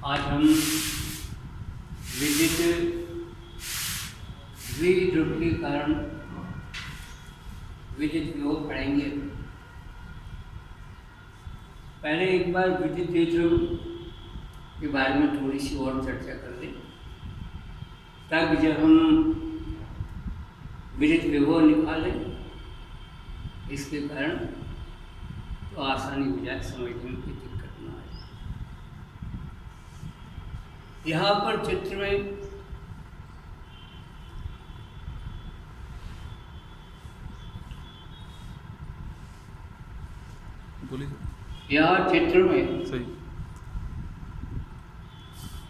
आज हम विद्युत द्विध्रुव के कारण विद्युत विभव पढ़ेंगे। पहले एक बार विद्युत द्विध्रुव के बारे में थोड़ी सी और चर्चा कर लें, ताकि जब हम विद्युत विभव निकालें इसके कारण तो आसानी हो जाए, समझने में कोई दिक्कत ना आए। यहाँ पर चित्र में यहाँ चित्र में सही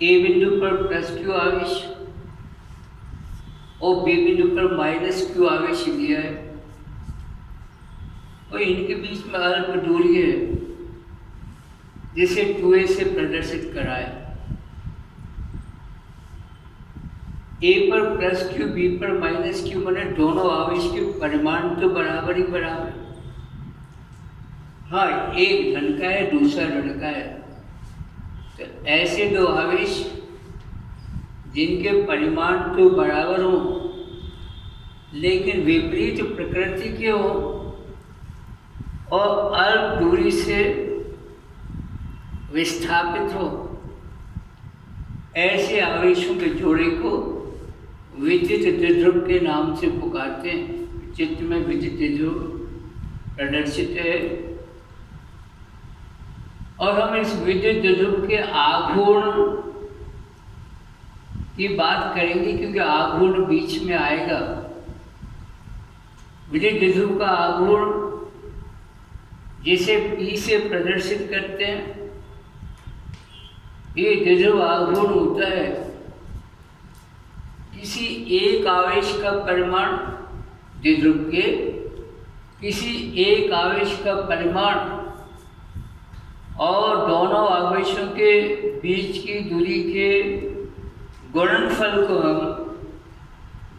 ए बिंदु पर प्लस क्यू आवेश और बी बिंदु पर माइनस क्यू आवेश दिया है और इनके बीच में अल्प दूरी है जिसे 2a से प्रदर्शित करा है। ए पर प्लस क्यू बी पर माइनस क्यू बने दोनों आवेश के परिमाण तो बराबर ही बराबर। हाँ, एक धन का है दूसरा ऋण का है, तो ऐसे दो आवेश जिनके परिमाण तो बराबर हो लेकिन विपरीत प्रकृति के हो और अल्प दूरी से विस्थापित हो, ऐसे आवेशों के जोड़े को विद्युत द्विध्रुव के नाम से पुकारते हैं। चित्र में विद्युत द्विध्रुव प्रदर्शित है और हम इस विद्युत द्विध्रुव के आघूर्ण की बात करेंगे, क्योंकि आघूर्ण बीच में आएगा। विद्युत द्विध्रुव का आघूर्ण जिसे P से प्रदर्शित करते हैं, ये द्विध्रुव आघूर्ण होता है किसी एक आवेश का परिमाण द्विध्रुव के किसी एक आवेश का परिमाण और दोनों आवेशों के बीच की दूरी के गुणनफल को हम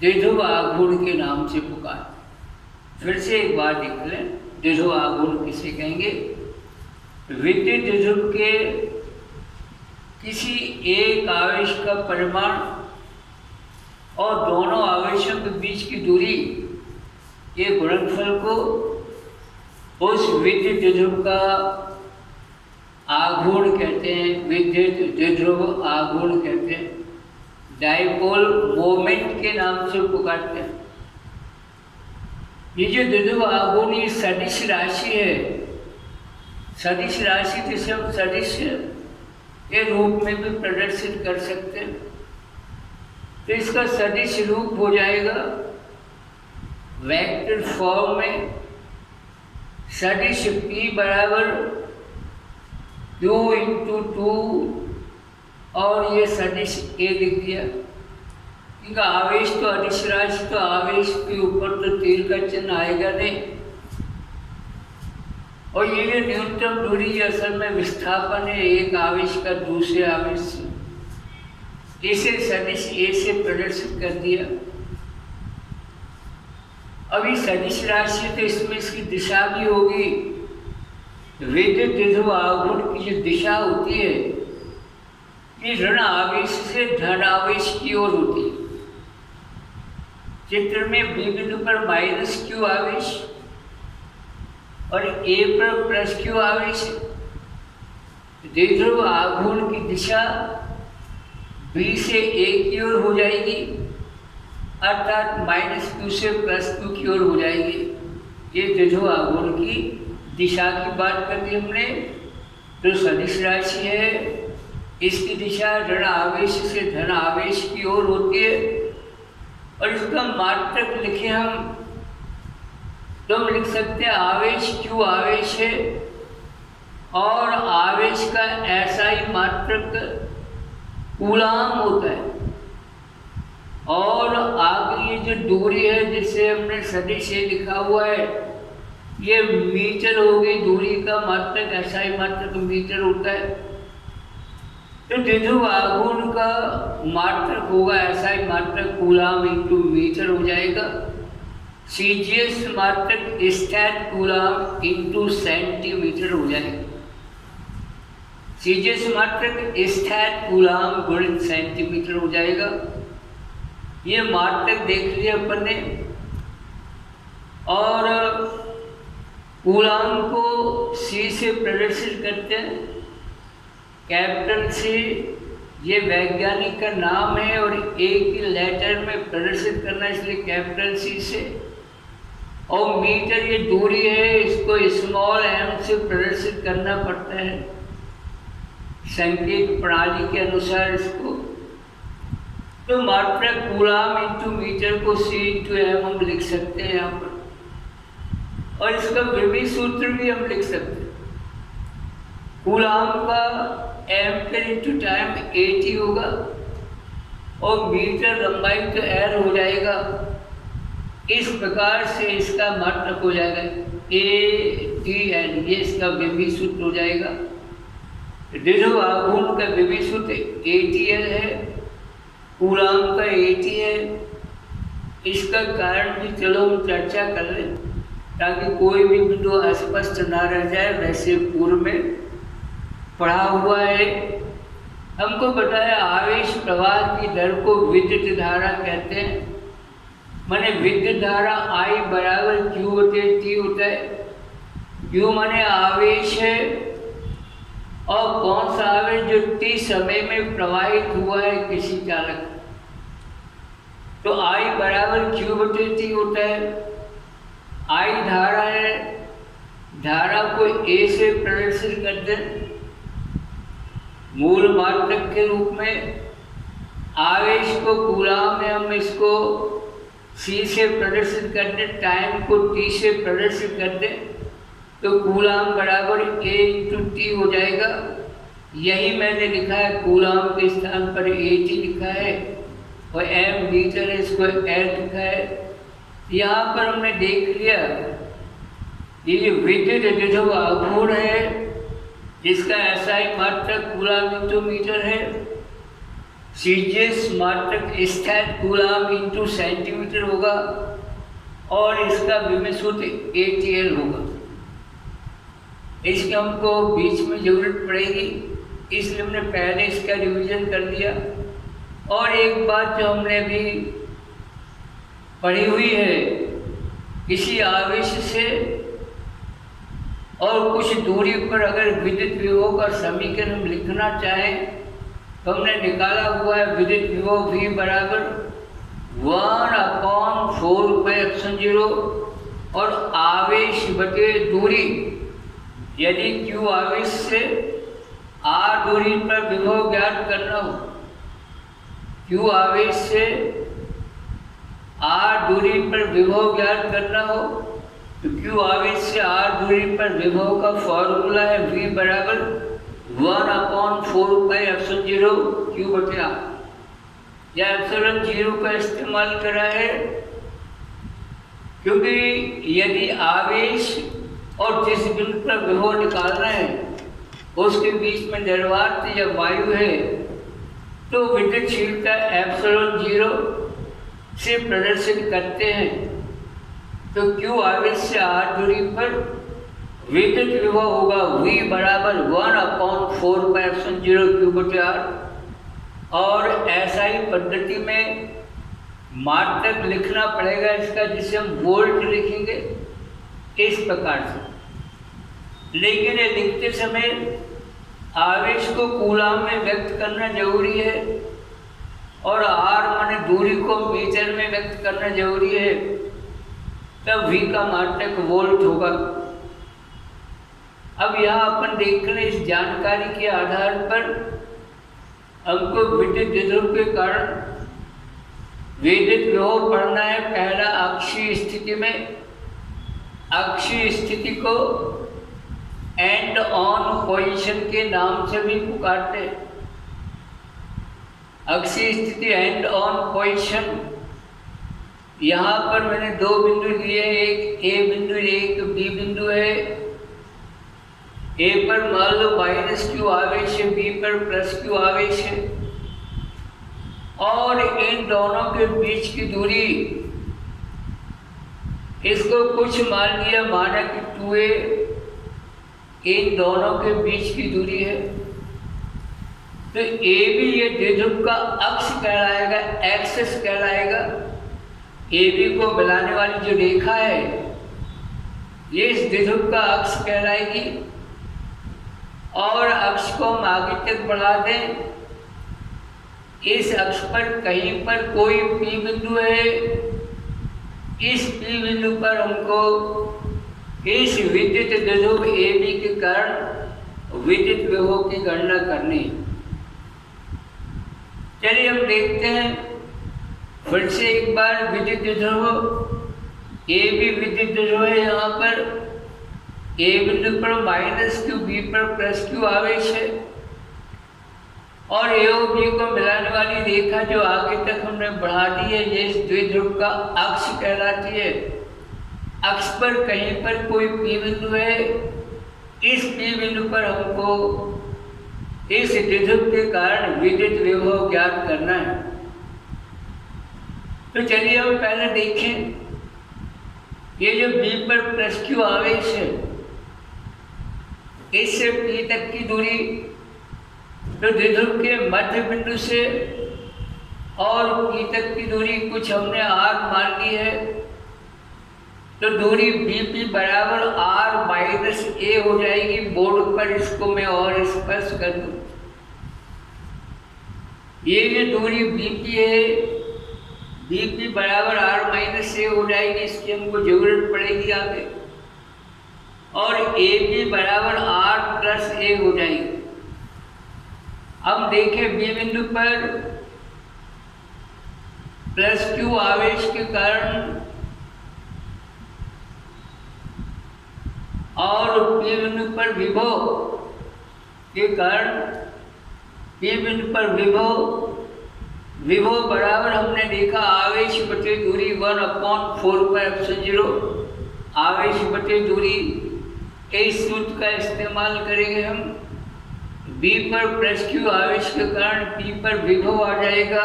द्विध्रुव आघूर्ण के नाम से पुकारते। फिर से एक बार देख लें, द्विध्रुव आघूर्ण किसे कहेंगे? विद्युत द्विध्रुव के किसी एक आवेश का परिमाण और दोनों आवेशों के बीच की दूरी के गुणनफल को उस विद्युत द्विध्रुव का आघूर्ण कहते हैं, विद्युत द्विध्रुव आघूर्ण कहते हैं, डाइपोल मोमेंट के नाम से पुकारते हैं। ये जो द्विध्रुव आघूर्ण ये सदिश राशि है, सदिश राशि जिसे हम सदिश के रूप में भी प्रदर्शित कर सकते हैं। तो इसका सदिश रूप हो जाएगा वेक्टर फॉर्म में सदिश P बराबर Q इंटू 2 और ये सदिश A लिख दिया। इनका आवेश तो अदिश राशि, तो आवेश के ऊपर तो तीर का चिन्ह आएगा नहीं। और ये जो न्यूनतम दूरी असल में विस्थापन है एक आवेश का दूसरे आवेश से, इसे सदिश A से प्रदर्शित कर दिया। अभी सदिश राशि तो इसमें इसकी दिशा भी होगी। विद्युत द्विध्रुव आघूर्ण की जो दिशा होती है ये ऋण आवेश से धन आवेश की ओर होती है। चित्र में B बिंदु पर माइनस Q आवेश और A पर प्लस Q आवेश है। द्विध्रुव आघूर्ण की दिशा B से A की ओर हो जाएगी, अर्थात माइनस Q से प्लस Q की ओर हो जाएगी। ये द्विध्रुव आघूर्ण की दिशा की बात कर दी हमने। तो सदिश राशि है, इसकी दिशा ऋण आवेश से धन आवेश की ओर होती है और इसका मात्रक लिखे हम तो हम लिख सकते हैं आवेश Q आवेश है और आवेश का ऐसा ही मात्रक कूलाम होता है। और आगे ये जो दूरी है जिसे हमने सदिश A लिखा हुआ है ये मीटर हो गई, दूरी का मात्रक ऐसा ही मात्रक मीटर होता है। तो द्विध्रुव आघूर्ण का मात्रक होगा ऐसा ही मात्रक कूलाम इंटू मीटर हो जाएगा। सीजीएस मात्रक स्टैट कूलाम इंटू सेंटीमीटर हो जाएगा। सीजीएस मात्रक स्थैत कूलाम गुणित सेंटीमीटर हो जाएगा। ये मात्रक देख लिया अपन ने। और कूलाम को सी से प्रदर्शित करते हैं, कैपिटल सी। ये वैज्ञानिक का नाम है और एक ही लेटर में प्रदर्शित करना, इसलिए कैपिटल सी से। और मीटर ये दूरी है, इसको स्मॉल एम से प्रदर्शित करना पड़ता है संकेत प्रणाली के अनुसार इसको। तो मात्रक कूलाम इंटू मीटर को सी इंटू एम हम लिख सकते हैं यहाँ पर। और इसका विभव सूत्र भी हम लिख सकते हैं। कूलाम का एम्पीयर इंटू टाइम 80 होगा और मीटर लंबाई तो एल हो जाएगा। इस प्रकार से इसका मात्रक हो जाएगा ATL, ये इसका विभव सूत्र हो जाएगा। दृढ़ आघूर्ण का विभव सूत्र ATL है, कूलाम का AT है। इसका कारण भी चलो हम चर्चा कर लें ताकि कोई भी बिंदु अस्पष्ट ना रह जाए। वैसे पूर्व में पढ़ा हुआ है, हमको बताया आवेश प्रवाह की दर को विद्युत धारा कहते हैं। माने विद्युत धारा I बराबर Q/T होता है। Q माने आवेश है और कौन सा आवेश, जो T समय में प्रवाहित हुआ है किसी चालक। तो I बराबर Q/T होता है। I धारा है, धारा को A से प्रदर्शित करते मूल मात्रक के रूप में। आवेश को कूलाम में हम इसको C से प्रदर्शित करते, टाइम को T से प्रदर्शित करते, तो कूलाम बराबर A इंटू T हो जाएगा। यही मैंने लिखा है, कूलाम के स्थान पर AT लिखा है और M मीटर है, इसको L लिखा है। यहाँ पर हमने देख लिया ये जो विद्युत विभव आघूर्ण है जिसका SI मात्रक कूलाम इंटू मीटर है। सीजीएस मात्रक स्थैत कूलाम इंटू सेंटीमीटर होगा और इसका विभव सूत्र ATL होगा। इसकी हमको बीच में जरूरत पड़ेगी, इसलिए हमने पहले इसका रिवीजन कर लिया। और एक बात जो हमने भी पढ़ी हुई है, किसी आवेश से और कुछ दूरी पर अगर विद्युत विभव का समीकरण हम लिखना चाहें तो हमने निकाला हुआ है विद्युत विभव V बराबर 1/4πε0 और आवेश बटे दूरी। यदि Q आवेश से R दूरी पर विभव ज्ञात करना हो, Q आवेश से R दूरी पर विभव ज्ञात करना हो, तो Q आवेश से R दूरी पर विभव का फॉर्मूला है V बराबर 1/4πε0 Q/R। या एप्सिलॉन 0 का इस्तेमाल करा है क्योंकि यदि आवेश और जिस बिंदु पर विभव निकालना है उसके बीच में निर्वात या वायु है तो विद्युतशीलता एप्सिलॉन 0 से प्रदर्शित करते हैं। तो Q आवेश से R दूरी पर विद्युत विभव होगा V बराबर 1/4πε0 Q/R। और SI पद्धति में मात्रक लिखना पड़ेगा इसका, जिसे हम वोल्ट लिखेंगे इस प्रकार से। लेकिन ये लिखते समय आवेश को कूलाम में व्यक्त करना जरूरी है और R माने दूरी को मीटर में व्यक्त करना जरूरी है, तब V का मात्रक वोल्ट होगा। अब यहाँ अपन देख लें, इस जानकारी के आधार पर हमको विद्युत विभव के कारण विद्युत विभव पढ़ना है। पहला अक्षीय स्थिति में, अक्षीय स्थिति को एंड ऑन पोजीशन के नाम से भी पुकारते हैं। अक्षीय स्थिति एंड ऑन पोजीशन, यहाँ पर मैंने दो बिंदु लिए, एक A बिंदु एक B बिंदु है। A पर मान लो -Q आवेश है, B पर +Q आवेश है और इन दोनों के बीच की दूरी, इसको कुछ मान लिया, माना कि 2a इन दोनों के बीच की दूरी है। तो ए बी ये द्विध्रुव का अक्ष कहलाएगा, एक्सिस कहलाएगा। ए बी को मिलाने वाली जो रेखा है ये इस द्विध्रुव का अक्ष कहलाएगी। और अक्ष को हम आगे तक बढ़ा दें, इस अक्ष पर कहीं पर कोई पी बिंदु है, इस पी बिंदु पर हमको इस विद्युत द्विध्रुव ए बी के कारण विद्युत विभव की गणना करनी है। चलिए हम देखते हैं फिर से एक बार विद्युत द्विध्रुव ए बी विद्युत द्विध्रुव है। यहाँ पर ए बिंदु पर माइनस क्यू, बी पर प्लस क्यू आवेश है और ए और बी को मिलाने वाली रेखा जो आगे तक हमने बढ़ा दी है ये इस द्विध्रुव का अक्ष कहलाती है। अक्ष पर कहीं पर कोई पी बिंदु है, इस पी बिंदु पर हमको इस द्विध्रुव के कारण विद्युत विभव ज्ञात करना है। तो चलिए हम पहले देखें, ये जो बी पर प्लस क्यू आवेश है इससे पी तक की दूरी, तो द्विध्रुव के मध्य बिंदु से और पी तक की दूरी कुछ हमने आर मान ली है। तो दूरी बी पी बराबर आर माइनस ए हो जाएगी। बोर्ड पर इसको मैं और स्पष्ट कर दूं। ये जो दूरी बी पी है, बी पी बराबर आर माइनस ए हो जाएगी, इसकी हमको जरूरत पड़ेगी आगे। और ए बी बराबर आर प्लस ए हो जाएगी। अब देखें बी बिंदु पर प्लस क्यू आवेश के कारण और पी बिंदु पर विभव के कारण, पी बिंदु पर विभव बराबर हमने देखा आवेश बटे दूरी 1/4πε0, आवेश बटे दूरी। इस सूत्र का इस्तेमाल करेंगे हम। बी पर प्लस क्यू आवेश के कारण पी पर विभव आ जाएगा।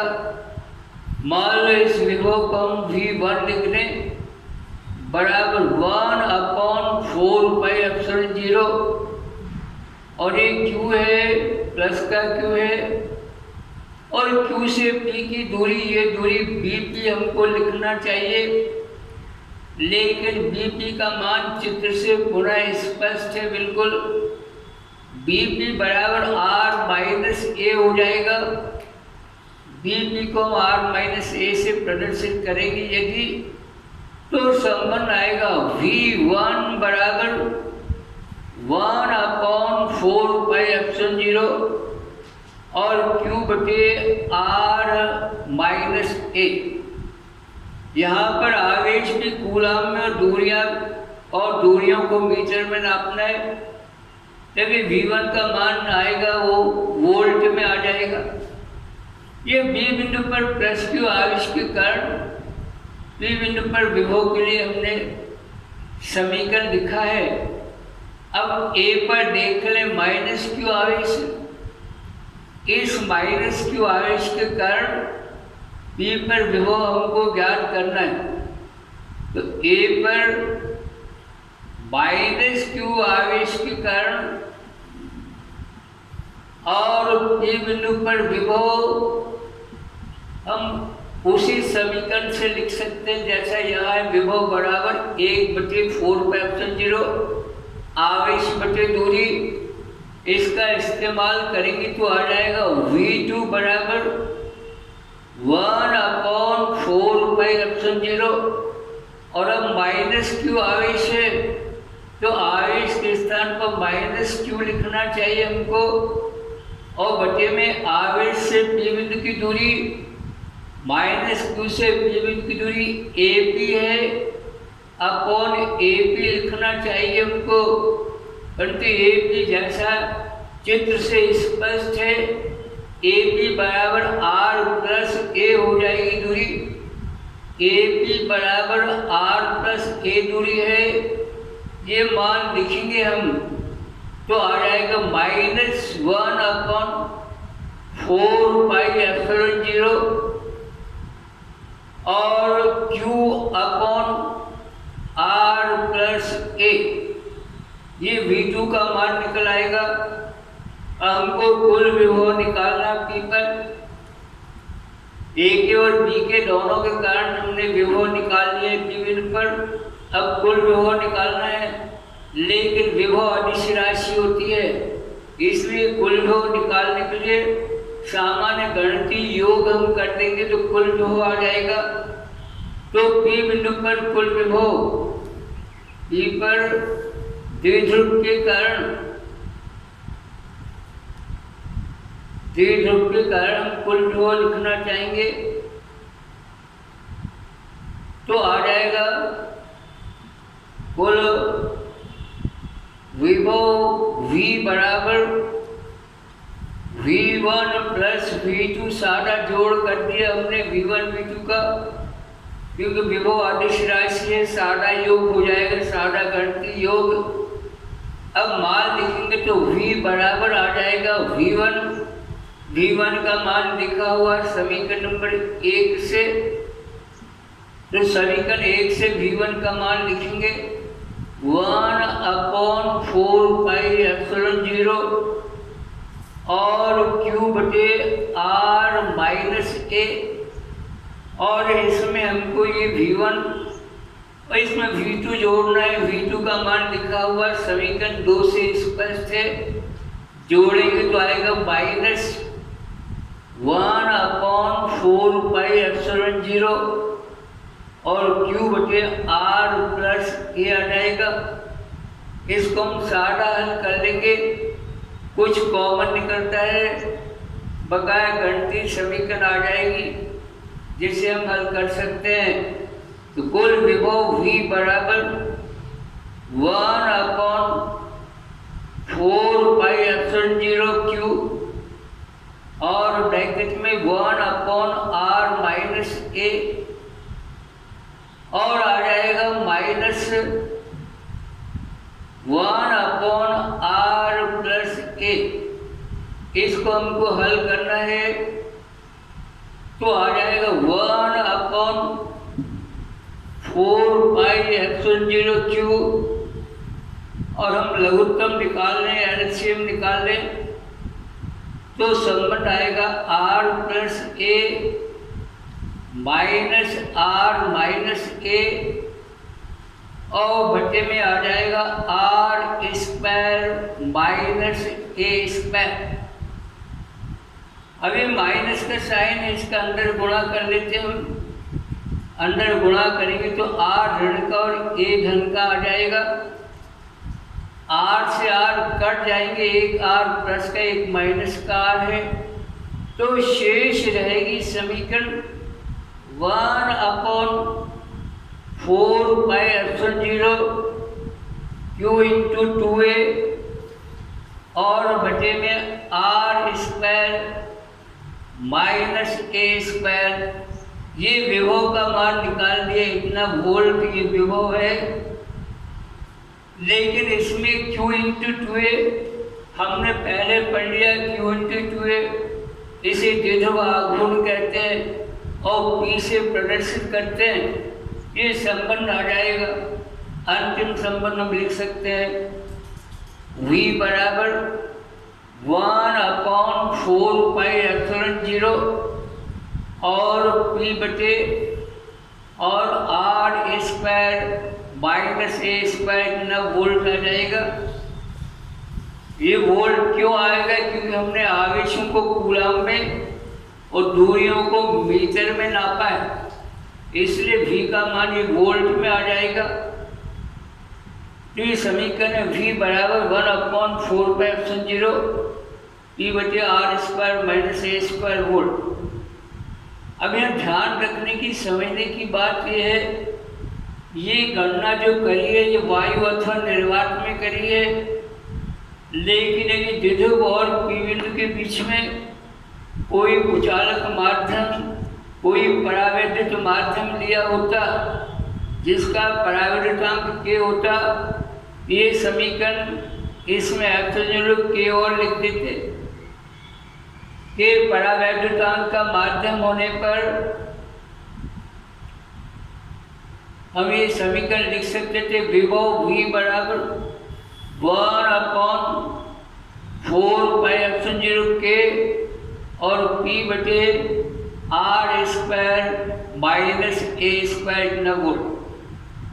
मान लो इस विभव को हम V1 लिख दें बराबर 1/4πε0 और ये Q है, प्लस का Q है और Q से P की दूरी, ये दूरी BP हमको लिखना चाहिए, लेकिन BP का मान चित्र से पुनः स्पष्ट है बिल्कुल। BP बराबर R माइनस ए हो जाएगा। BP को R माइनस ए से प्रदर्शित करेंगे यदि, तो संबंध आएगा V1 बराबर 1/4πε0 और Q बटे R माइनस ए। यहाँ पर आवेश भी कूलाम में और दूरियों को मीटर में नापना है, तभी V1 का मान आएगा वो वोल्ट में आ जाएगा। ये बी बिंदु पर प्लस क्यू आवेश के कारण बी बिंदु पर विभव के लिए हमने समीकरण लिखा है। अब ए पर देख लें माइनस क्यू आवेश, इस माइनस क्यू आवेश के कारण बी पर विभव हमको ज्ञात करना है। तो ए पर माइनस क्यू आवेश के कारण और बी बिंदु पर विभव हम उसी समीकरण से लिख सकते हैं जैसा यहाँ है। विभव बराबर 1/4πε0 आवेश बटे दूरी, इसका इस्तेमाल करेंगे तो आ जाएगा V2 बराबर 1/4πε0 और अब माइनस क्यू आवेश है तो आवेश के स्थान पर माइनस क्यू लिखना चाहिए हमको और बटे में आवेश से पी बिंदु की दूरी माइनस क्यू से पी बिंदु की दूरी AP है अपॉन AP लिखना चाहिए हमको, परंतु AP जैसा चित्र से स्पष्ट है AP बराबर R प्लस A हो जाएगी दूरी। AP बराबर R प्लस A दूरी है, ये मान लिखेंगे हम तो आ जाएगा -1/4πε0 और Q upon R plus A, ये V2 का मान निकल आएगा। हमको कुल विभव निकालना पी पर, ए के और बी के दोनों के कारण हमने विभव निकाल लिए पी बिंदु पर। अब कुल विभव निकालना है, लेकिन विभव अदिश राशि होती है, इसलिए कुल विभव निकालने के लिए सामान्य गणितीय योग हम कर देंगे तो कुल विभव आ जाएगा। तो पी बिंदु पर कुल विभव, पी पर द्विध्रुव के कारण हम कुल विभव लिखना चाहेंगे तो आ जाएगा कुल विभव V बराबर V1 प्लस V2, सारा जोड़ कर दिया हमने V1 V2 का, क्योंकि विभव अदिश राशि है, सादा योग हो जाएगा, सादा गणितीय योग। अब मान लिखेंगे तो V बराबर आ जाएगा V1 का मान लिखा हुआ समीकरण नंबर 1 से, तो समीकरण 1 से V1 का मान लिखेंगे 1/4 पाई एप्सिलॉन 0 और Q बटे R माइनस A, और इसमें हमको ये V1 और इसमें V2 जोड़ना है। V2 का मान लिखा हुआ समीकरण 2 से स्पष्ट है, जोड़ेंगे तो आएगा माइनस 1/4 पाई एप्सिलॉन 0 और Q बटे R प्लस A आ जाएगा। इसको हम सादा हल कर लेंगे, कुछ कॉमन निकलता है, बकाया गणितीय समीकरण आ जाएगी जिसे हम हल कर सकते हैं। तो कुल विभव V बराबर 1/4 पाई एप्सिलॉन 0 Q और ब्रैकेट में 1/R माइनस A, और आ जाएगा माइनस 1/R प्लस A। इसको हमको हल करना है तो आ जाएगा 1/4 पाई एप्सिलॉन 0 Q, और हम लघुत्तम निकाल लें, एलसीएम निकाल लें तो संबंध आएगा R plus A minus R minus A, और बटे में आ जाएगा R square minus A square. अभी माइनस का साइन है, इसका अंदर गुणा कर लेते हैं हम। अंदर गुणा करेंगे तो R ऋण का और A धन का आ जाएगा। R से R कट जाएंगे, एक R प्लस का एक माइनस का R है, तो शेष रहेगी समीकरण 1/4 pi epsilon 0 Q into 2A और बटे में R square minus A square. ये विभव का मान निकाल दिया, इतना वोल्ट ये विभव है, लेकिन इसमें Q इंटू 2A हमने पहले पढ़ लिया। Q इंटू 2A इसे द्विध्रुव आघूर्ण कहते हैं और P से प्रदर्शित करते हैं। ये संबंध आ जाएगा, अंतिम संबंध हम लिख सकते हैं V बराबर 1/4 पाई एप्सिलॉन 0 और P बटे और R square minus A square ना वोल्ट आ जाएगा। ये वोल्ट क्यों आएगा? क्योंकि हमने आवेशों को कूलम में और दूरियों को मीटर में नापा है, इसलिए V का मान ये वोल्ट में आ जाएगा। तो ये समीकरण है V बराबर 1/4 पाई एप्सिलॉन 0 P बटे R square minus A square volt. अब यहाँ ध्यान रखने की, समझने की बात यह है, ये गणना जो करी है ये वायु अथवा निर्वात में करी है, लेकिन यदि द्विध्रुव और P बिंदु के बीच में कोई कुचालक माध्यम, कोई परावैद्युत माध्यम लिया होता जिसका परावैद्युतांक K होता, ये समीकरण इसमें एप्सिलॉन K और लिख देते। K परावैद्युतांक का माध्यम होने पर हम ये समीकरण लिख सकते थे विभव V बराबर 1/4 पाई बटे r square minus a square इतना वोल्ट।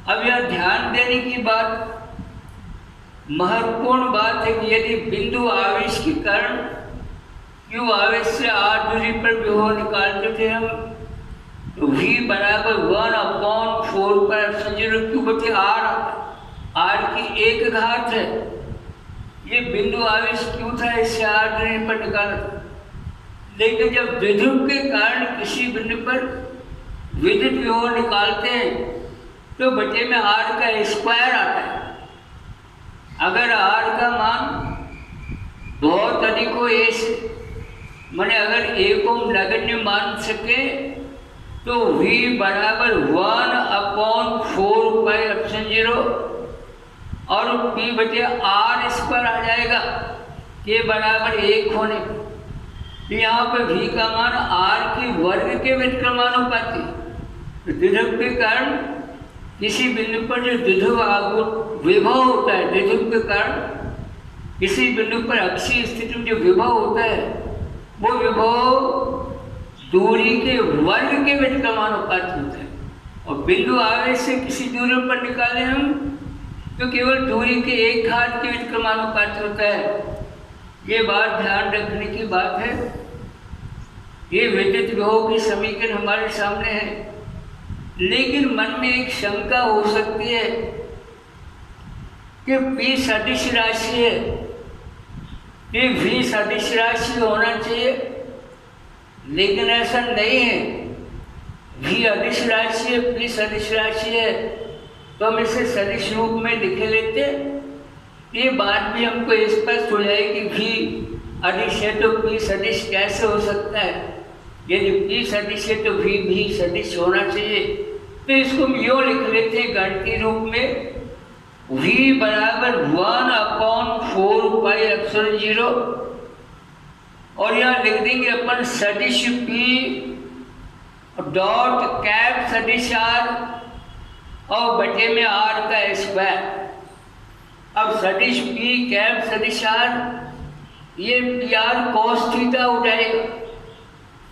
अब यह ध्यान देने की बात, महत्वपूर्ण बात है कि यदि बिंदु आवेश के कारण क्यू आवेश से आर दूरी पर विभव निकालते थे हम, तो V बराबर 1/4 क्यू बटे आर की एक घात है। ये बिंदु आवेश क्यू था, इससे आर दूरी पर निकाला। लेकिन जब द्विध्रुव के कारण किसी बिंदु पर विद्युत विभव निकालते हैं तो बटे में आर का स्क्वायर आता है। अगर आर का मान बहुत अधिक हो ए से, माने अगर ए को नगण्य मान सके, तो V बराबर 1/4πε0 और P बटे आर स्क्वायर आ जाएगा, के बराबर 1 होने पर। तो यहाँ पर V का मान R की वर्ग के व्युत्क्रमानुपाती। द्विध्रुव के कारण किसी बिंदु पर जो द्विध्रुव विभव होता है, द्विध्रुव के कारण किसी बिंदु पर अक्षीय स्थिति में जो विभव होता है, वो विभव दूरी के वर्ग के व्युत्क्रमानुपाती होता है। और बिंदु आवेश से किसी दूरी पर निकाले हम तो केवल दूरी के एक घात के व्युत्क्रमानुपाती होता है। ये बात ध्यान रखने की बात है। ये विद्युत विभव की समीकरण हमारे सामने है, लेकिन मन में एक शंका हो सकती है कि P सदिश राशि है, ये V सदिश राशि होना चाहिए, लेकिन ऐसा नहीं है। V अदिश राशि है, P सदिश राशि है, तो हम इसे सदिश रूप में लिख लेते। ये बात भी हमको स्पष्ट हो जाएगी, V अदिश है तो P सदिश कैसे हो सकता है। यदि P सदिश है तो V भी सदिश होना चाहिए। तो इसको हम यूँ लिख लेते हैं गणितीय रूप में, V बराबर 1/4πε0 और यहाँ लिख देंगे अपन सदिश P डॉट कैप सदिश R और बटे में R का स्क्वायर। अब सदिश P कैप सदिश R, ये PR cos थीटा हो जाएगा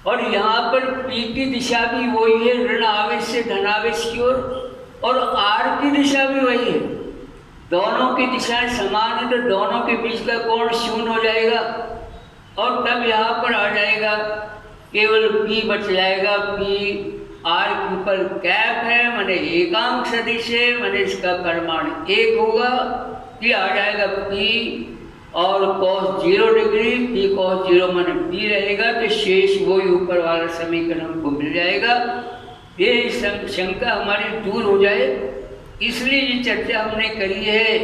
और यहाँ पर P की दिशा भी वही है, ऋण आवेश से धनावेश की ओर, और R की दिशा भी वही है। दोनों की दिशाएं समान है तो दोनों के बीच का कोण शून्य हो जाएगा और तब यहाँ पर आ जाएगा केवल P बच जाएगा। P R के ऊपर कैप है, माने एकांक सदिश है, माने इसका परिमाण 1 होगा। ये आ जाएगा P और cos 0 डिग्री, P cos 0 माने P रहेगा, तो शेष वही ऊपर वाला समीकरण हमको मिल जाएगा। ये शंका हमारी दूर हो जाए, इसलिए ये चर्चा हमने करी है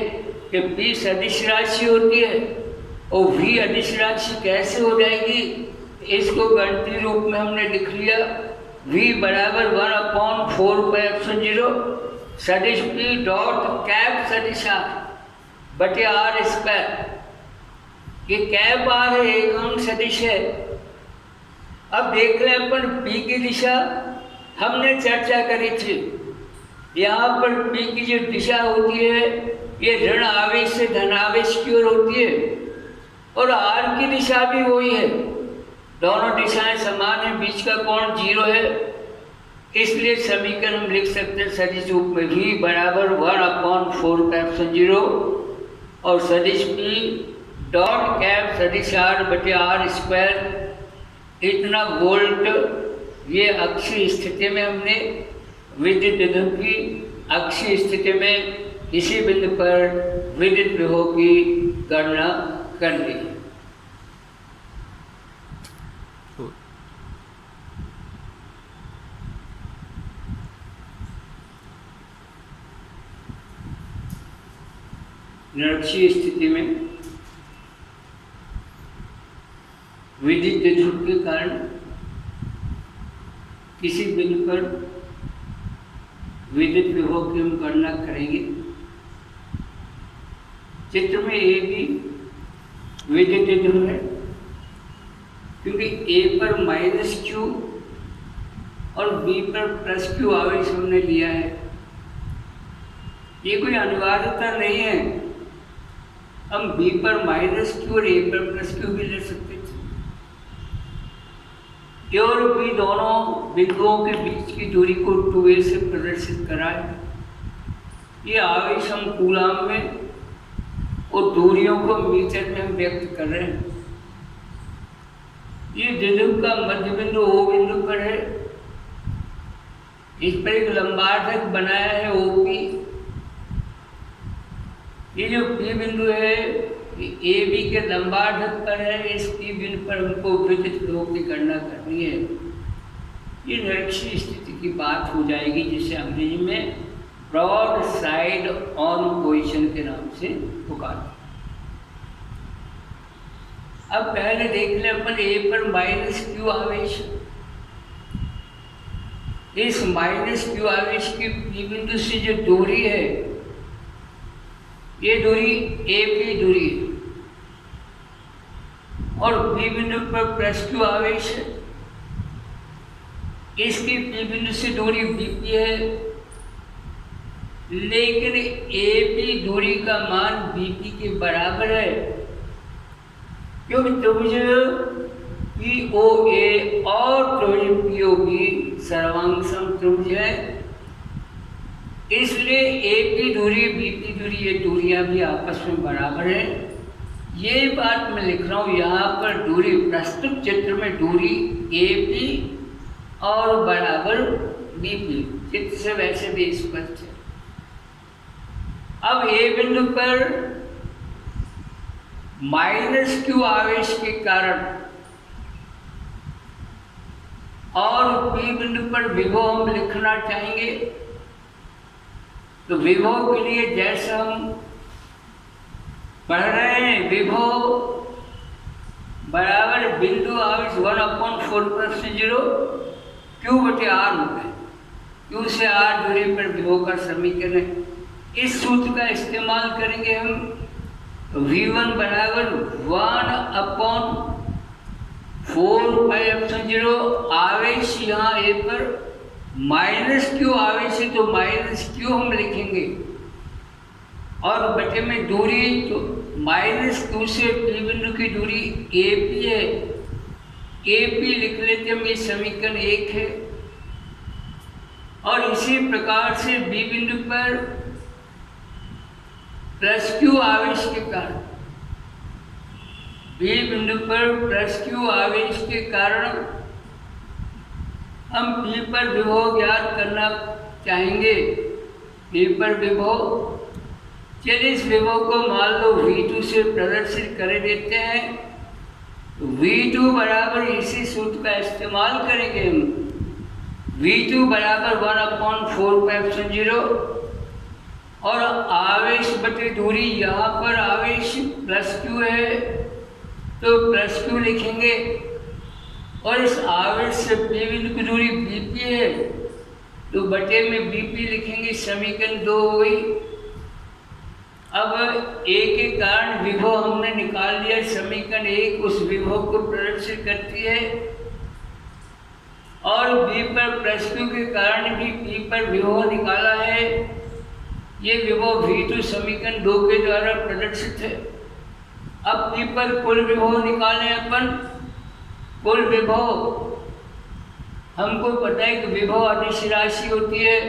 कि P सदिश राशि होती है और V अदिश राशि कैसे हो जाएगी। इसको गणितीय रूप में हमने लिख लिया, V बराबर 1/4πε0 सदिश P डॉट कैप सदिश R बटे आर स्क्वायर। ये कैप आर है, एकांक सदिश है। अब देख लें अपन P की दिशा हमने चर्चा करी थी। यहाँ पर P की जो दिशा होती है ये ऋण आवेश से धनावेश की ओर होती है और R की दिशा भी वही है। दोनों दिशाएं समान हैं, बीच का कोण 0 है, इसलिए समीकरण हम लिख सकते हैं सदिश रूप में V बराबर 1/4πε0 और सदिश P डॉट कैप सदिश R बटे आर स्क्वायर इतना वोल्ट। ये अक्षीय स्थिति में हमने विद्युत विभव की अक्षीय स्थिति में इसी बिंदु पर विद्युत विभव की गणना कर ली। निरक्षीय स्थिति में विद्युत विभव के कारण किसी बिंदु पर विद्युत विभव की हम गणना करेंगे। चित्र में ए भी विद्युत विभव है, क्योंकि ए पर -q और बी पर +q आवेश हमने लिया है। ये कोई अनिवार्यता नहीं है, हम बी पर -q और ए पर +q भी ले सकते थे। ए और बी दोनों बिंदुओं के बीच की दूरी को 2a से प्रदर्शित कराएं। ये आवेश हम कूलाम में और दूरियों को मीटर में हम व्यक्त कर रहे हैं। ये द्विध्रुव का मध्य बिंदु O बिंदु पर है। इस पर एक लंबार्धक बनाया है OP। ये जो P बिंदु है ये AB के लंबार्धक पर है। इस P बिंदु पर हमको विद्युत लोक की गणना करनी है। ये निरक्षीय स्थिति की बात हो जाएगी, जिसे अंग्रेजी में ब्रॉड साइड ऑन पोजिशन के नाम से पुकारते। अब पहले देख ले अपन A पर -q आवेश। इस -q आवेश की P बिंदु से जो दूरी है ये दूरी AP दूरी है और P बिंदु पर +q आवेश है। इसकी P बिंदु से दूरी BP है, लेकिन AP दूरी का मान BP के बराबर है, क्योंकि त्रिभुज POA और त्रिभुज POB सर्वांग समत्रिभुज है। इसलिए AP दूरी BP दूरी ये दूरियां भी आपस में बराबर है। ये बात मैं लिख रहा हूँ यहाँ पर दूरी प्रस्तुत चित्र में दूरी AP और बराबर BP चित्र से वैसे भी स्पष्ट है। अब A बिंदु पर -q आवेश के कारण और P बिंदु पर विभव हम लिखना चाहेंगे, तो विभव के लिए जैसे हम पढ़ रहे हैं विभव बराबर बिंदु आवेश 1/4 Q/R होता है। Q से R दूरी पर विभव का समीकरण है। इस सूत्र का इस्तेमाल करेंगे हम। V1 बराबर 1/4πε0 आवेश यहाँ A पर -q आवेश है तो -q हम लिखेंगे और बटे में दूरी तो -q से P बिंदु की दूरी AP है। AP लिख लेते हम, ये समीकरण 1 है। और इसी प्रकार से B बिंदु पर +q आवेश के कारण B बिंदु पर +q आवेश के कारण हम P पर विभव ज्ञात करना चाहेंगे। P पर विभव, चलिए इस विभव को मान लो V2 से प्रदर्शित कर देते हैं। V2 बराबर इसी सूत्र का इस्तेमाल करेंगे हम। V2 बराबर 1/4πε0 और आवेश बटे दूरी, यहाँ पर आवेश +q है तो +q लिखेंगे और इस आवेश से P बिंदु की दूरी BP है तो बटे में BP लिखेंगे। समीकरण 2 हो गई। अब A के कारण विभव हमने निकाल लिया। समीकरण 1 उस विभव को प्रदर्शित करती है और B पर +q के कारण भी P पर विभव निकाला है। ये विभव V2 समीकरण 2 के द्वारा प्रदर्शित है। अब P पर कुल विभव निकालें अपन। कुल विभव हमको पता है कि विभव अदिश राशि होती है,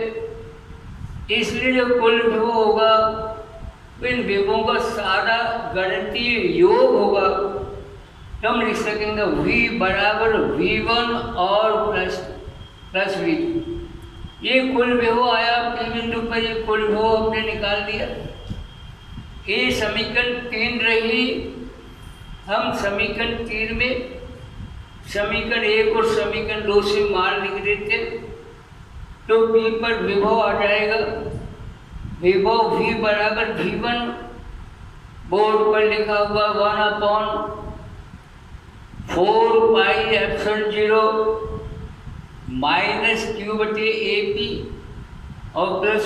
इसलिए जो कुल विभव होगा इन विभवों का सारा गणितीय योग होगा। तो हम लिख सकेंगे V बराबर V1 और प्लस V2। ये कुल विभव आया P बिंदु पर, ये कुल विभव हमने निकाल दिया। ये समीकरण 3 रही। हम समीकरण 3 में समीकरण 1 और समीकरण 2 से मान लिख देते तो P पर विभव आ जाएगा। विभव V बराबर V1 बोर्ड पर लिखा हुआ 1/4πε0 -q/AP और प्लस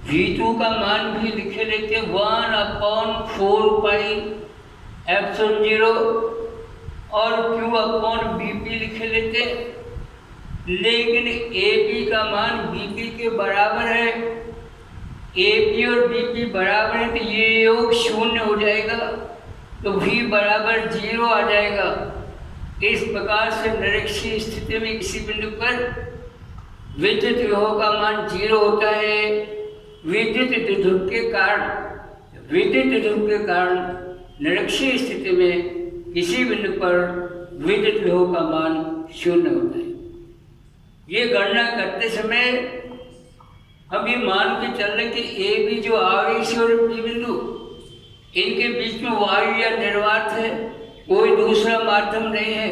V2 का मान भी लिखे लेते 1/4πε0 और q/BP लिखे लेते, लेकिन AP का मान BP के बराबर है। AP और BP बराबर है तो ये योग 0 हो जाएगा तो V बराबर 0 आ जाएगा। इस प्रकार से निरक्षीय स्थिति में किसी बिंदु पर विद्युत विभव का मान 0 होता है। विद्युत द्विध्रुव के कारण निरक्षीय स्थिति में किसी बिंदु पर विद्युत विभव का मान 0 होता है। ये गणना करते समय हम ये मान के चल रहे कि ए बी जो आवेश और पी बिंदु, इनके बीच में वायु या निर्वात है, कोई दूसरा माध्यम नहीं है।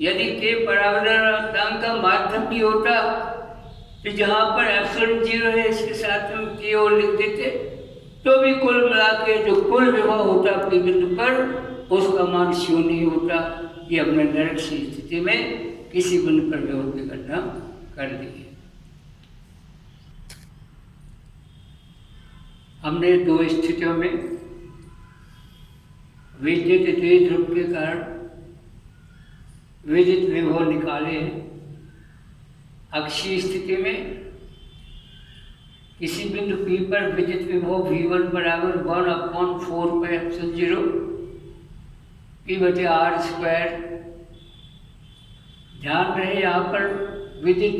यदि के परावर्तनांक का माध्यम भी होता तो जहाँ पर एप्सिलॉन 0 है इसके साथ में के और लिख देते, तो भी कुल मिला के जो कुल विभव होता पी बिंदु पर उसका मान 0 नहीं होता। ये हमने निरक्षीय स्थिति में किसी बिंदु पर विभव की गणना कर दी है। हमने 2 स्थितियों में विद्युत द्विध्रुव के कारण विद्युत विभव निकाले हैं। अक्षीय स्थिति में किसी बिंदु P पर विद्युत विभव V1 बराबर 1/4πε0 P/r²। ध्यान रहे यहाँ पर विद्युत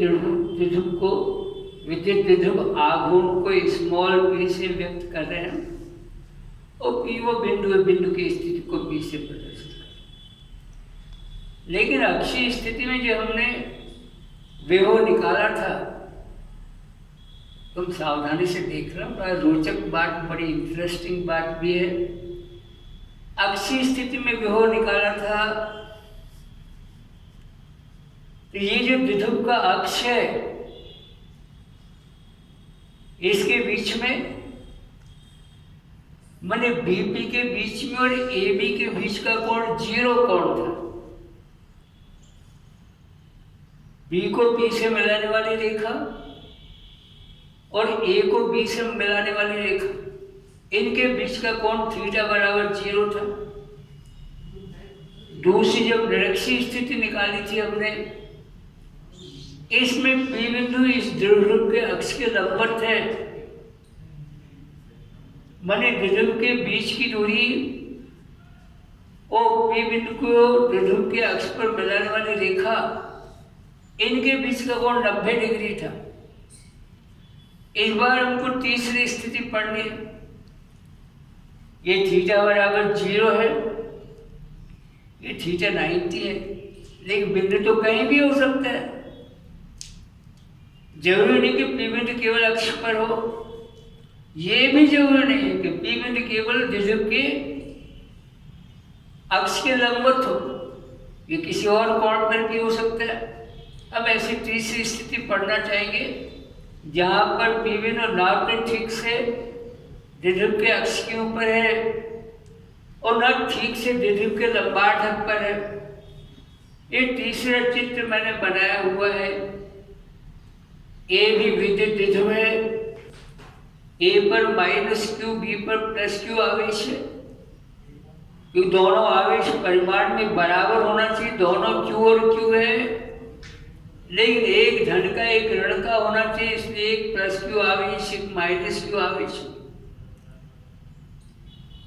द्विध्रुव आघूर्ण को स्मॉल p से व्यक्त कर रहे हैं और P वो बिंदु है, बिंदु की स्थिति को P से प्रदर्शित कर। लेकिन अक्षीय स्थिति में जो हमने विभव निकाला था, तुम सावधानी से देख रहे हो, बड़ा रोचक बात, बड़ी इंटरेस्टिंग बात भी है। अक्षीय स्थिति में विभव निकाला था तो ये जो द्विध्रुव का अक्ष है इसके बीच में माने बीपी के बीच में और एबी के बीच का कोण 0 कोण था। बी को पी से मिलाने वाली रेखा और ए को बी से मिलाने वाली रेखा, इनके बीच का कोण थीटा बराबर 0 था। दूसरी जब निरक्षीय स्थिति निकाली थी हमने, इसमें पी बिंदु इस द्विध्रुव के अक्ष के लंबवत है, माने द्विध्रुव के बीच की दूरी और पी बिंदु को द्विध्रुव के अक्ष पर मिलाने वाली रेखा, इनके बीच का कोण 90 डिग्री था। इस बार हमको तीसरी स्थिति पढ़नी है। ये थीटा बराबर 0 है, ये थीटा 90 है, लेकिन बिंदु तो कहीं भी हो सकता है। जरूरी नहीं कि पी बिंदु केवल अक्ष पर हो, ये भी जरूरी नहीं है कि पी बिंदु केवल द्विध्रुव के अक्ष के लंबवत हो, ये किसी और कोण पर भी हो सकता है। अब ऐसी तीसरी स्थिति पढ़ना चाहेंगे जहाँ पर पी बिंदु ना तो ठीक से द्विध्रुव के अक्ष के ऊपर है और ना ठीक से द्विध्रुव के लंबार्धक पर है। ये तीसरा चित्र मैंने बनाया हुआ है। ए भी विद्युत द्विध्रुव है, ए पर -q, बी पर +q आवेश है। ये दोनों आवेश परिमाण में बराबर होना चाहिए, दोनों q और q है, लेकिन एक धन का एक ऋण का होना चाहिए, इसलिए एक +q आवेश एक -q आवेश।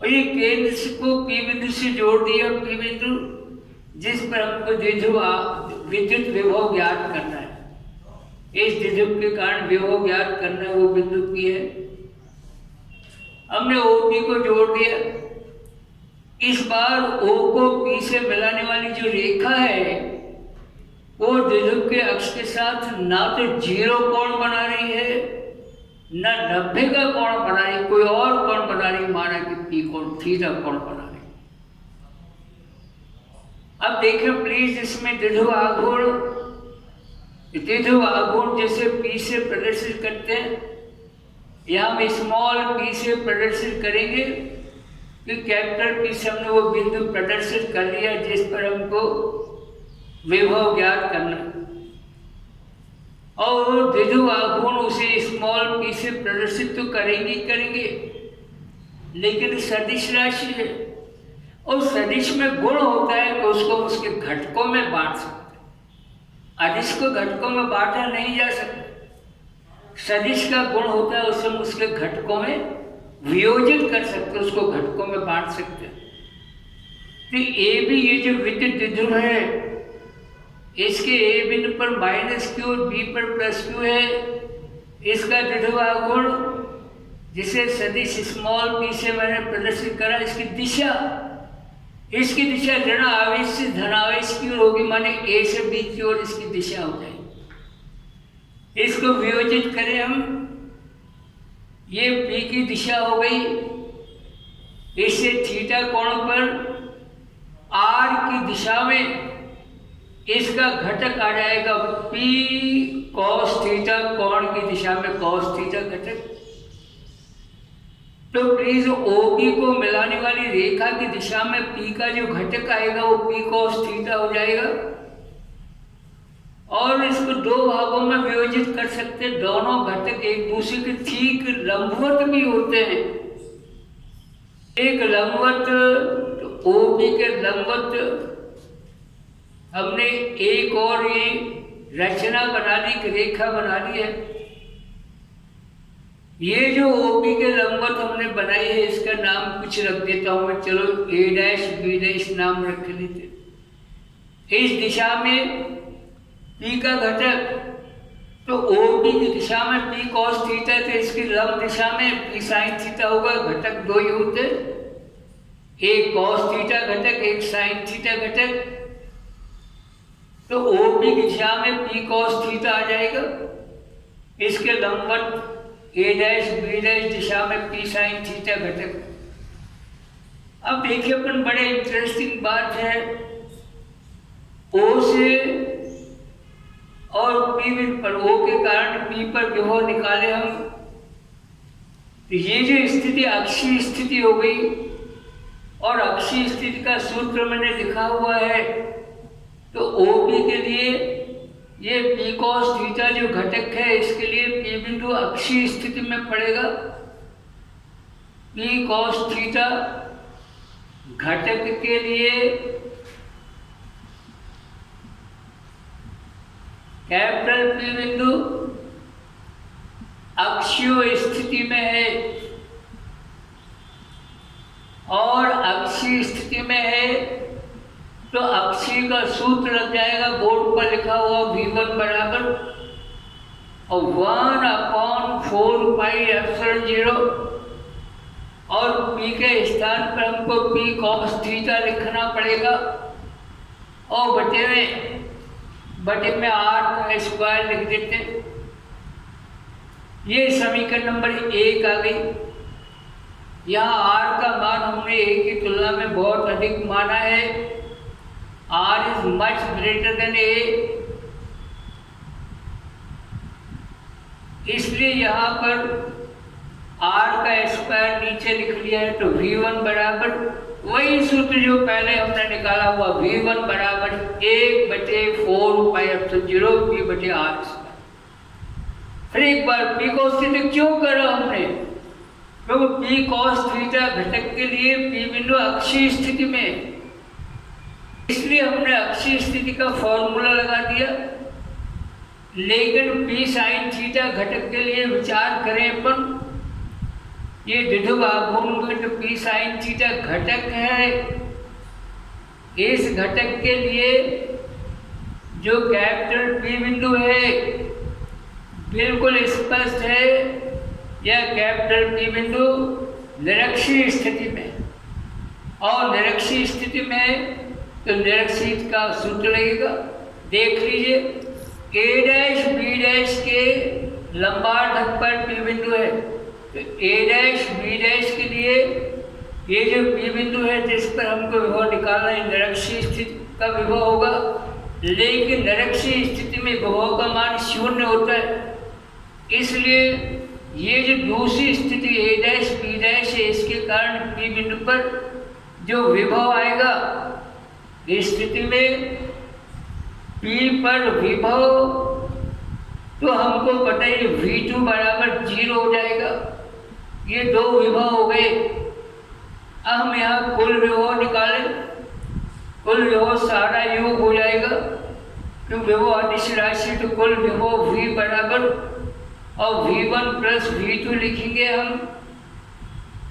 और ये केंद्र को पी बिंदु से जोड़ दिया, पी बिंदु जिस पर हमको विद्युत विभव ज्ञात करना है। इस द्विध्रुव के कारण विभव ज्ञात करना है, वो बिंदु P है। हमने OP को जोड़ दिया। इस बार O को P से मिलाने वाली जो रेखा है वो द्विध्रुव के अक्ष के साथ ना तो 0 कोण बना रही है, ना 90 का कोण बना रही, कोई और कोण बना रही, माना कि P कोण थीटा कोण बना रही। अब देखें प्लीज, इसमें द्विध्रुव आघूर्ण जैसे P से प्रदर्शित करते हैं, यहाँ हम स्मॉल p से प्रदर्शित करेंगे कि कैपिटल P से हमने वो बिंदु प्रदर्शित कर लिया जिस पर हमको विभव ज्ञात करना, और द्विध्रुव आघूर्ण उसे स्मॉल p से प्रदर्शित तो करेंगे, लेकिन सदिश राशि है और सदिश में गुण होता है कि उसको उसके घटकों में बांट सकते। अदिश को घटकों में बांटा नहीं जा सकता। सदिश का गुण होता है उसे हम उसके घटकों में वियोजित कर सकते, उसको घटकों में बांट सकते। तो ए भी ये जो विद्युत द्विध्रुव है इसके ए बिंदु पर माइनस क्यू और बी पर प्लस क्यू है। इसका द्विध्रुव आघूर्ण जिसे सदिश स्मॉल पी से मैंने प्रदर्शित करा, इसकी दिशा ऋण आवेश से धन आवेश की ओर होगी, माने ए से बी की ओर इसकी दिशा हो जाएगी। इसको वियोजित करें हम, ये पी की दिशा हो गई, इससे थीटा कोण पर आर की दिशा में इसका घटक आ जाएगा पी कॉस थीटा, कोण की दिशा में कॉस थीटा घटक। तो प्लीज ओबी को मिलाने वाली रेखा की दिशा में पी का जो घटक आएगा वो पी कॉस थीटा हो जाएगा। और इसको दो भागों में वियोजित कर सकते हैं, दोनों घटक एक दूसरे के ठीक लंबवत भी होते हैं। एक लंबवत, तो ओबी के लंबवत हमने एक और ये रचना बना ली, रेखा बना ली है। ये जो ओबी के लंबवत हमने बनाई है इसका नाम कुछ रख देता हूं मैं, चलो ए डैश बी डैश नाम रख लेते। इस दिशा में पी का घटक, तो ओबी की दिशा में पी कॉस थीटा, तो इसकी लंब दिशा में पी साइन थीटा होगा। घटक दो ही होते, एक कॉस थीटा घटक, एक साइन थीटा घटक। तो ओबी की दिशा में पी कॉस थीटा आ जाएगा, इसके लंबवत ए डैश बी डैश दिशा में पी साइन थीटा घटक। अब देखिए अपन, बड़े इंटरेस्टिंग बात है, ओ से और पी पर, ओ के कारण पी पर विभव निकाले हम। तो ये जो स्थिति अक्षीय स्थिति हो गई, और अक्षीय स्थिति का सूत्र मैंने लिखा हुआ है। तो ओपी के लिए ये पी कॉस थीटा जो घटक है इसके लिए पी बिंदु अक्षीय स्थिति में पड़ेगा। पी कॉस थीटा घटक के लिए कैपिटल पी बिंदु अक्षीय स्थिति में है, और अक्षीय स्थिति में है तो अक्षीय का सूत्र लग जाएगा, बोर्ड पर लिखा हुआ V1 बराबर और 1/4πε0, और P के स्थान पर हमको P cos थीटा लिखना पड़ेगा, और बटे में R का स्क्वायर लिख देते। ये समीकरण नंबर 1 आ गई। यहाँ R का मान हमने A की तुलना में बहुत अधिक माना है, R is much greater than A, इसलिए यहाँ पर R का स्क्वायर नीचे लिख लिया है। तो V1 बराबर वही सूत्र जो पहले हमने निकाला हुआ, V1 बराबर 1/4πε0 P/R। फिर एक बार P cos थीटा क्यों करा हमने, क्योंकि P cos थीटा घटक के लिए P बिंदु अक्षीय स्थिति में, इसलिए हमने अक्षीय स्थिति का फॉर्मूला लगा दिया। लेकिन P साइन थीटा घटक के लिए विचार करें अपन, ये द्विध्रुव आघूर्ण जो P साइन थीटा घटक है, इस घटक के लिए जो कैपिटल P बिंदु है बिल्कुल स्पष्ट है, यह कैपिटल P बिंदु निरक्षीय स्थिति में, और निरक्षीय स्थिति में तो निरक्षीय का सूत्र लगेगा। देख लीजिए, ए डैश बी डैश के लंबार्धक पर पी बिंदु है, तो ए डैश बी डैश के लिए ये जो पी बिंदु है जिस पर हमको विभव निकालना है, निरक्षीय स्थिति का विभव होगा। लेकिन निरक्षीय स्थिति में विभव का मान 0 होता है, इसलिए ये जो दूसरी स्थिति ए डैश बी डैश है, इसके कारण पी बिंदु पर जो विभव आएगा, इस स्थिति में P पर विभव तो हमको पता है V2 बराबर 0 हो जाएगा। ये दो विभव हो गए। अब हम यहाँ कुल विभव निकालें, कुल विभव सारा योग हो जाएगा, क्योंकि विभव अदिश राशि तो कुल विभव V बराबर, और V1 प्लस V2 लिखेंगे हम,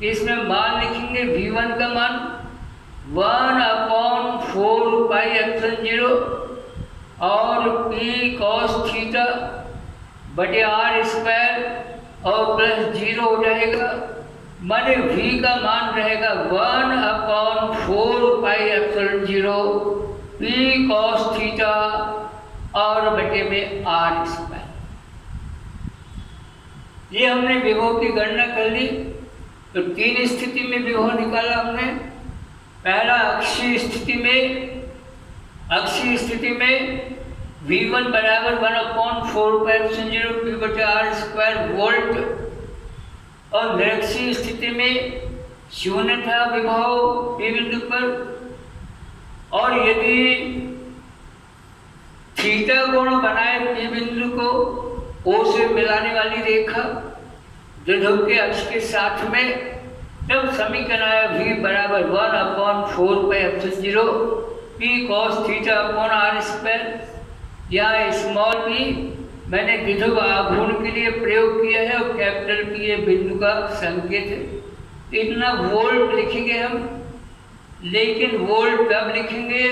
इसमें मान लिखेंगे V1 का मान 1/4πε0 और P cos थीटा बटे R स्क्वायर और प्लस 0 हो जाएगा, माने V का मान रहेगा 1/4πε0 P cos थीटा और बटे में R स्क्वायर। ये हमने विभव की गणना कर ली। तो 3 स्थिति में विभव निकाला हमने। पहला अक्षीय स्थिति में V1 बराबर 1/4πε0 P बटे R स्क्वायर वोल्ट, और निरक्षीय स्थिति में शून्य था विभव P बिंदु पर। और यदि थीटा कोण बनाए P बिंदु को O से मिलाने वाली रेखा द्विध्रुव के अक्ष के साथ में, तब समीकरण आया V बराबर 1/4πε0 P cos theta upon R square. यहाँ स्मॉल p मैंने द्विध्रुव आघूर्ण के लिए प्रयोग किया है और कैपिटल P ये बिंदु का संकेत है। इतना वोल्ट लिखेंगे हम, लेकिन वोल्ट कब लिखेंगे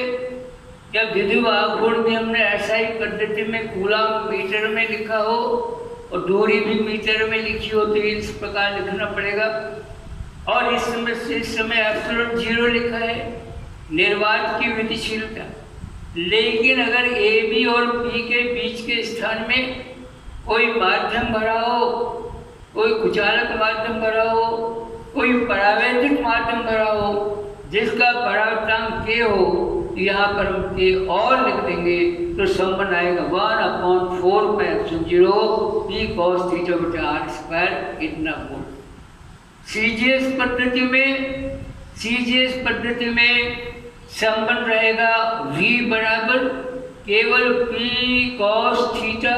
जब द्विध्रुव आघूर्ण भी हमने ऐसा ही पद्धति में कूलम मीटर में लिखा हो और दूरी भी मीटर में लिखी हो, तो इस प्रकार लिखना पड़ेगा। और इस समय एप्सिलॉन 0 लिखा है, निर्वात की विधिशीलता। लेकिन अगर AB और P के बीच के स्थान में कोई माध्यम भरा हो, कोई कुचालक माध्यम भरा हो, कोई परावैद्युत माध्यम भरा हो जिसका परावर्तांक K हो, यहाँ पर हम K और लिख देंगे तो संबंध आएगा 1/4πε0 P cos थीटा बटे R स्क्वायर, इतना वोल्ट। CGS पद्धति में संबंध रहेगा V बराबर केवल P cos थीटा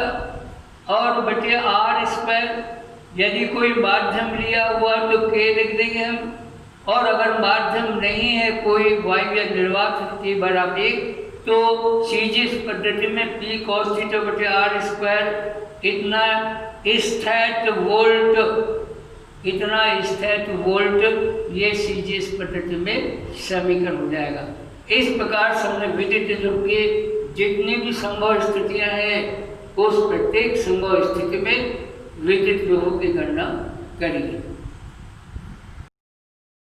और बटे R स्क्वायर। यदि कोई माध्यम लिया हुआ तो K लिख देंगे हम, और अगर माध्यम नहीं है कोई वायु या निर्वात शक्ति बराबर 1, तो CGS पद्धति में P cos थीटा बटे R स्क्वायर इतना स्थित वोल्ट ये CGS पद्धति में समीकरण हो जाएगा। इस प्रकार से हमने विद्युत ध्रुव की जितनी भी संभव स्थितियां हैं उस प्रत्येक संभव स्थिति में विद्युत विभव की गणना करिए।